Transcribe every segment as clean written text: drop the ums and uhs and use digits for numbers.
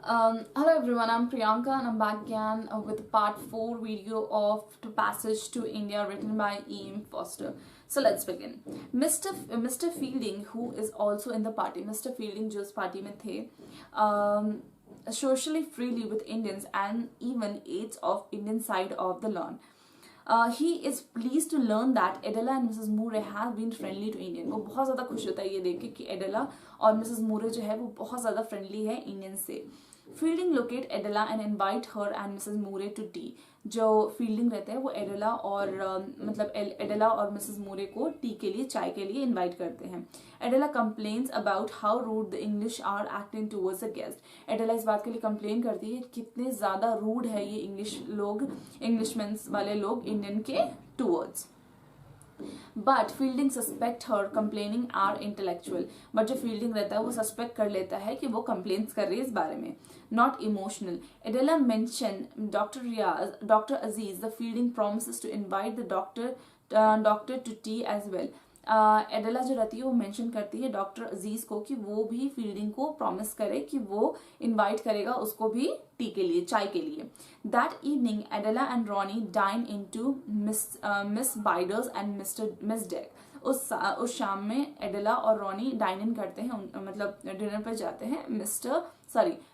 Hello everyone, I'm Priyanka and I'm back again with part 4 video of To Passage to India written by E.M. Foster. So let's begin. Mr. Fielding, who is also in the party, Mr. Fielding जो उस party में थे, socially freely with Indians and even aides of Indian side of the lawn. He is pleased to learn that Adela and Mrs. Murray have been friendly to Indian. वो बहुत ज़्यादा खुश होता है ये देख के कि एडेला और मिसेस मूरे जो है वो बहुत ज़्यादा फ्रेंडली है इंडियन से. Fielding locate Adela and invite her and Mrs Moore to tea. जो फील्डिंग रहते हैं वो एडेला और मतलब एडेला और मिसेस मूरे को टी के लिए, चाय के लिए इनवाइट करते हैं. Adela complains about how rude the English are acting towards the guest. Adela इस बात के लिए कंप्लेन करती है कितने ज़्यादा रूड है ये इंग्लिशमैन वाले लोग इंडियन के towards. But Fielding suspect her complaining are intellectual. But जो फील्डिंग रहता है वो सस्पेक्ट कर लेता है कि वो कंप्लेन्स कर रही है इस बारे में, not emotional. Adela mention doctor Aziz. The Fielding promises to invite the doctor to tea as well. Adela जो रहती है वो मेंशन करती है डॉक्टर अजीज को कि वो भी फील्डिंग को प्रॉमिस करे कि वो इनवाइट करेगा उसको भी टी के लिए, चाय के लिए. That evening Adela and Ronny dine into Miss Biders and Miss Derek. उस शाम में एडेला और रॉनी डाइन इन करते हैं, मतलब डिनर पर जाते हैं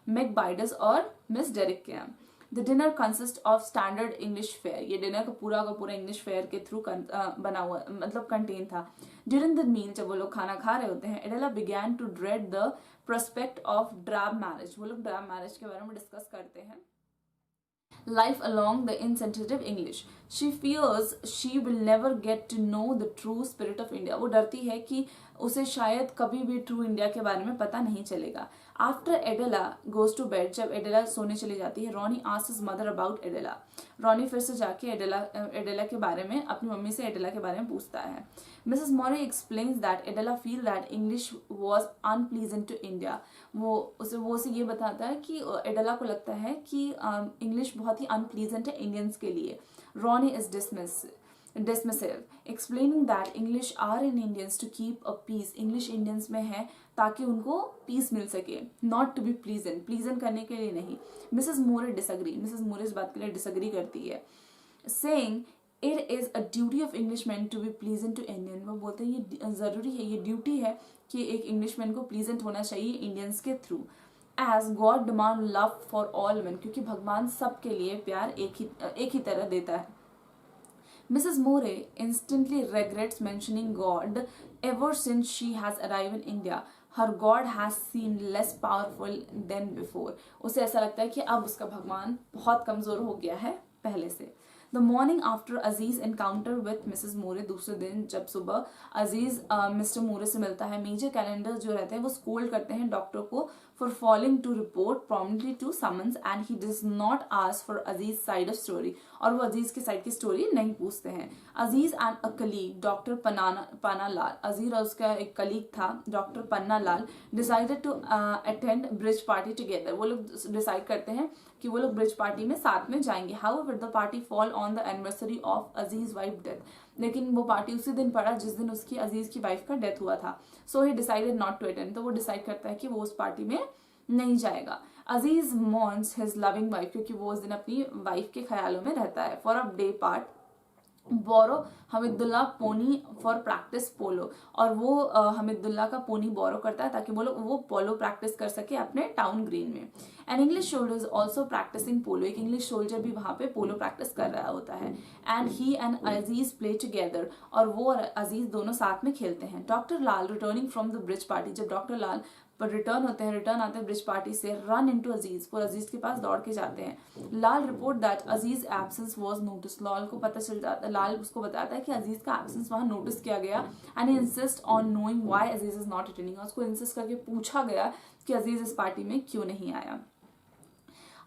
मैक बाइडर्स और मिस डेरिक के यहाँ. The dinner consist of standard English fair. ये डिनर का पूरा इंग्लिश फेयर के थ्रू बना हुआ, मतलब कंटेन था. ड्यूरिंग द मील, जब वो लोग खाना खा रहे होते हैं, Adela began to dread the prospect of drab marriage. वो लोग ड्रैब मैरिज के बारे में डिस्कस करते हैं. Life along the insensitive English. She fears she will never get to know the true spirit of India. वो डरती है कि उसे शायद कभी भी ट्रू इंडिया के बारे में पता नहीं चलेगा. After Adela goes to bed, जब एडेला सोने चली जाती है, Ronny asks his mother about Adela. Ronny फिर से जाके एडेला के बारे में अपनी मम्मी से एडेला के बारे में पूछता है. Mrs Moore explains that Adela feel that English was unpleasant to India. वो उसे ये बताता है कि एडेला को लगता है कि इंग्लिश बहुत ही अनप्लीजेंट है इंडियंस के लिए. Ronnie is dismissive, explaining that English are in Indians to keep a peace. English Indians में है ताकि उनको peace मिल सके, not to be pleasant करने के लिए नहीं. Mrs. Moore disagree. Mrs. Moore इस बात के लिए disagree करती है, saying it is a duty of Englishmen to be pleasant to Indian. वो बोलते हैं ये ज़रूरी है, ये ड्यूटी है कि एक इंग्लिशमैन को प्लीजेंट होना चाहिए इंडियंस के through. As God demand love for all men, क्योंकि भगवान सबके लिए प्यार एक ही तरह देता है. Mrs. Moore instantly regrets mentioning God. Ever since she has arrived in India, her God has seemed less powerful than before. उसे ऐसा लगता है कि अब उसका भगवान बहुत कमज़ोर हो गया है पहले से. The morning after Aziz encounter with Mrs. Moore, दूसरे दिन जब सुबह अजीज मिस्टर मोरे से मिलता है, मेजर कैलेंडर जो रहते हैं वो स्कोल्ड करते हैं डॉक्टर को for failing to report promptly to summons and he does not ask for Aziz side of story. और वो अजीज के साइड की स्टोरी नहीं पूछते हैं. Aziz and a colleague doctor Panna Lal. Aziz और उसका एक कलीग था doctor Panna Lal decided to attend bridge party together. वो लोग डिसाइड करते हैं कि वो लोग ब्रिज पार्टी में साथ में जाएंगे. However the party fall on the anniversary of Aziz wife death. लेकिन वो पार्टी उसी दिन पड़ा जिस दिन उसकी अजीज की वाइफ का डेथ हुआ था. So he decided not to attend. तो वो डिसाइड करता है कि वो उस पार्टी में नहीं जाएगा. अजीज मॉर्न्स हिज लविंग वाइफ, क्योंकि वो उस दिन अपनी वाइफ के ख्यालों में रहता है. For a day part borrow Hamidullah pony for practice polo. और वो हमिदुल्ला का पोनी बोरो करता है ताकि वो पोलो प्रैक्टिस कर सके अपने टाउन ग्रीन में. An English soldier is also practicing polo. एक इंग्लिश सोल्जर भी वहाँ पे पोलो प्रैक्टिस कर रहा होता है. And he and Aziz play together. और वो और अजीज दोनों साथ में खेलते हैं. Doctor Lal returning from the bridge party. जब डॉक्टर लाल पर रिटर्न आते हैं ब्रिज पार्टी से, रन इनटू अजीज. वो अजीज के पास दौड़ के जाते हैं. Lal report that Aziz absence was notice. Lal को पता चल जाता है, लाल उसको बताता है कि अजीज का एब्सेंस वहाँ नोटिस किया गया. And he insist on knowing why Aziz is not attending. उसको इंसिस्ट करके पूछा गया कि अजीज इस पार्टी में क्यों नहीं आया.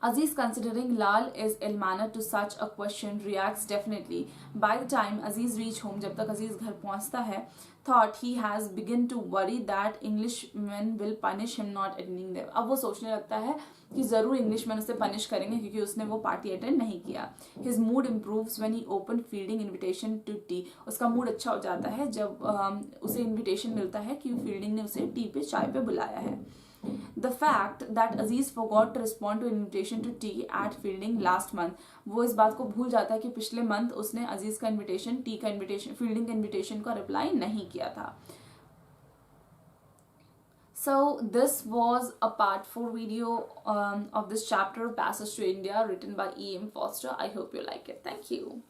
Aziz, considering Lal is ill-mannered to such a question, reacts definitely. By the time Aziz reach home, जब तक अजीज घर पहुंचता है, thought he has begun to worry that Englishmen will punish him not attending them. अब वो सोचने लगता है कि ज़रूर इंग्लिशमैन उसे पनिश करेंगे क्योंकि उसने वो पार्टी अटेंड नहीं किया. His mood improves when he opened Fielding invitation to tea. उसका मूड अच्छा हो जाता है जब उसे इन्विटेशन मिलता है कि फील्डिंग ने उसे टी पे, चाय पे बुलाया है. The fact that Aziz forgot to respond to an invitation to tea at Fielding last month. वो इस बात को भूल जाता है कि पिछले मंथ उसने अजीज का इन्विटेशन, टी का इन्विटेशन, फील्डिंग का इन्विटेशन का रिप्लाई नहीं किया था. So this was a part 4 video of this chapter, Passage to India, written by E.M. Foster. I hope you like it. Thank you.